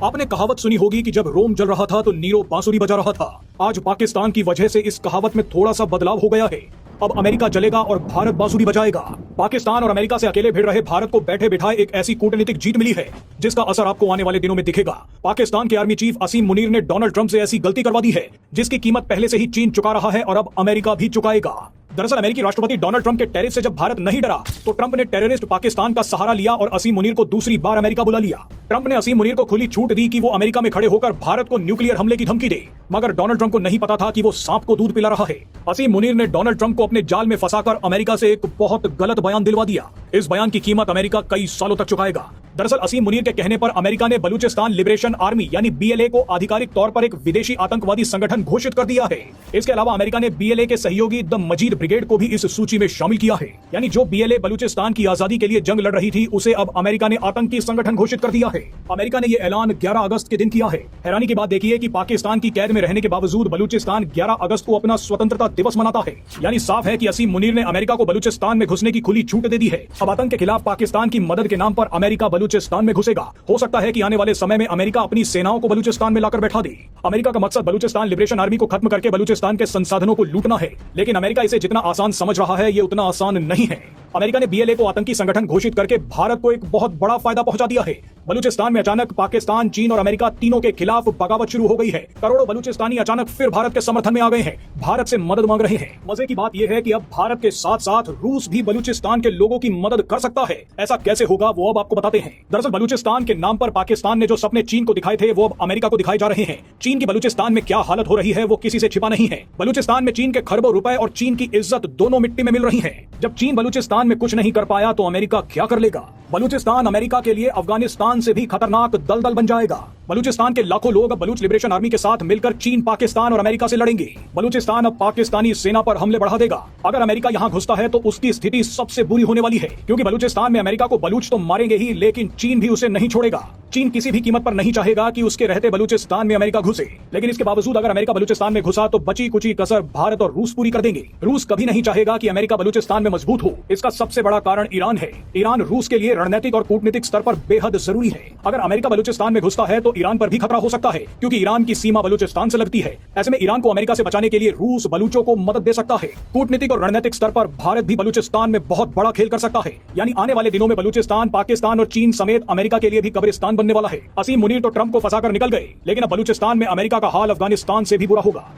आपने कहावत सुनी होगी कि जब रोम जल रहा था तो नीरो बांसुरी बजा रहा था। आज पाकिस्तान की वजह से इस कहावत में थोड़ा सा बदलाव हो गया है। अब अमेरिका जलेगा और भारत बांसुरी बजाएगा। पाकिस्तान और अमेरिका से अकेले भिड़ रहे भारत को बैठे बिठाए एक ऐसी कूटनीतिक जीत मिली है जिसका असर आपको आने वाले दिनों में दिखेगा। पाकिस्तान के आर्मी चीफ असीम मुनीर ने डोनाल्ड ट्रंप से ऐसी गलती करवा दी है जिसकी कीमत पहले से ही चीन चुका रहा है और अब अमेरिका भी चुकाएगा। दरअसल अमेरिकी राष्ट्रपति डोनाल्ड ट्रंप के टैरिफ से जब भारत नहीं डरा तो ट्रंप ने टेररिस्ट पाकिस्तान का सहारा लिया और असीम मुनीर को दूसरी बार अमेरिका बुला लिया। ट्रंप ने असीम मुनीर को खुली छूट दी कि वो अमेरिका में खड़े होकर भारत को न्यूक्लियर हमले की धमकी दे, मगर डोनाल्ड ट्रंप को नहीं पता था कि वो सांप को दूध पिला रहा है। असीम मुनीर ने डोनाल्ड ट्रंप को अपने जाल में फंसाकर अमेरिका से एक बहुत गलत बयान दिलवा दिया। इस बयान की कीमत अमेरिका कई सालों तक चुकाएगा। दरअसल असीम मुनीर के कहने पर अमेरिका ने बलूचिस्तान लिबरेशन आर्मी यानी बीएलए को आधिकारिक तौर पर एक विदेशी आतंकवादी संगठन घोषित कर दिया है। इसके अलावा अमेरिका ने बीएलए के सहयोगी द मजीद ब्रिगेड को भी इस सूची में शामिल किया है। यानी जो बीएलए बलूचिस्तान की आजादी के लिए जंग लड़ रही थी उसे अब अमेरिका ने आतंकी संगठन घोषित कर दिया है। अमेरिका ने यह ऐलान 11 अगस्त के दिन किया है। हैरानी की बात देखिए कि पाकिस्तान की कैद में रहने के बावजूद बलूचिस्तान 11 अगस्त को अपना स्वतंत्रता दिवस मनाता है। यानी साफ है कि असीम मुनीर ने अमेरिका को बलूचिस्तान में घुसने की खुली छूट दे दी है। अब आतंक के खिलाफ पाकिस्तान की मदद के नाम पर अमेरिका बलूचिस्तान में घुसेगा। हो सकता है कि आने वाले समय में अमेरिका अपनी सेनाओं को बलूचिस्तान में लाकर बैठा दे। अमेरिका का मकसद बलूचिस्तान लिबरेशन आर्मी को खत्म करके बलूचिस्तान के संसाधनों को लूटना है, लेकिन अमेरिका इसे जितना आसान समझ रहा है ये उतना आसान नहीं है। अमेरिका ने बीएलए को आतंकी संगठन घोषित करके भारत को एक बहुत बड़ा फायदा पहुंचा दिया है। बलूचिस्तान में अचानक पाकिस्तान, चीन और अमेरिका तीनों के खिलाफ बगावत शुरू हो गई है। करोड़ों बलूचिस्तानी अचानक फिर भारत के समर्थन में आ गए हैं, भारत से मदद मांग रहे हैं। मजे की बात यह है कि अब भारत के साथ साथ रूस भी बलूचिस्तान के लोगों की मदद कर सकता है। ऐसा कैसे होगा वो अब आपको बताते हैं। दरअसल बलूचिस्तान के नाम पर पाकिस्तान ने जो सपने चीन को दिखाए थे वो अब अमेरिका को दिखाए जा रहे हैं। चीन की बलूचिस्तान में क्या हालत हो रही है वो किसी से छिपा नहीं है। बलूचिस्तान में चीन के खरबों रुपए और चीन की इज्जत दोनों मिट्टी में मिल रही है। जब चीन बलूचिस्तान में कुछ नहीं कर पाया तो अमेरिका क्या कर लेगा। बलूचिस्तान अमेरिका के लिए अफगानिस्तान से भी खतरनाक दलदल बन जाएगा। बलूचिस्तान के लाखों लोग अब बलूच लिबरेशन आर्मी के साथ मिलकर चीन, पाकिस्तान और अमेरिका से लड़ेंगे। बलूचिस्तान अब पाकिस्तानी सेना पर हमले बढ़ा देगा। अगर अमेरिका यहां घुसता है तो उसकी स्थिति सबसे बुरी होने वाली है, क्योंकि बलूचिस्तान में अमेरिका को बलूच तो मारेंगे ही, लेकिन चीन भी उसे नहीं छोड़ेगा। चीन किसी भी कीमत पर नहीं चाहेगा कि उसके रहते बलूचिस्तान में अमेरिका घुसे, लेकिन इसके बावजूद अगर अमेरिका बलूचिस्तान में घुसा तो बची कुची कसर भारत और रूस पूरी कर देंगे। रूस कभी नहीं चाहेगा कि अमेरिका बलूचिस्तान में मजबूत हो। इसका सबसे बड़ा कारण ईरान है। ईरान रूस के लिए रणनीतिक और कूटनीतिक स्तर पर बेहद जरूरी है। अगर अमेरिका बलूचिस्तान में घुसता है तो ईरान पर भी खतरा हो सकता है, क्योंकि ईरान की सीमा बलूचिस्तान से लगती है। ऐसे में ईरान को अमेरिका से बचाने के लिए रूस बलूचों को मदद दे सकता है। कूटनीतिक और रणनीतिक स्तर पर भारत भी बलूचिस्तान में बहुत बड़ा खेल कर सकता है। यानी आने वाले दिनों में बलूचिस्तान, पाकिस्तान और चीन समेत अमेरिका के लिए भी कब्रिस्तान बनने वाला है। असीम मुनीर तो ट्रंप को फंसाकर निकल गए, लेकिन अब बलूचिस्तान में अमेरिका का हाल अफगानिस्तान से भी बुरा होगा।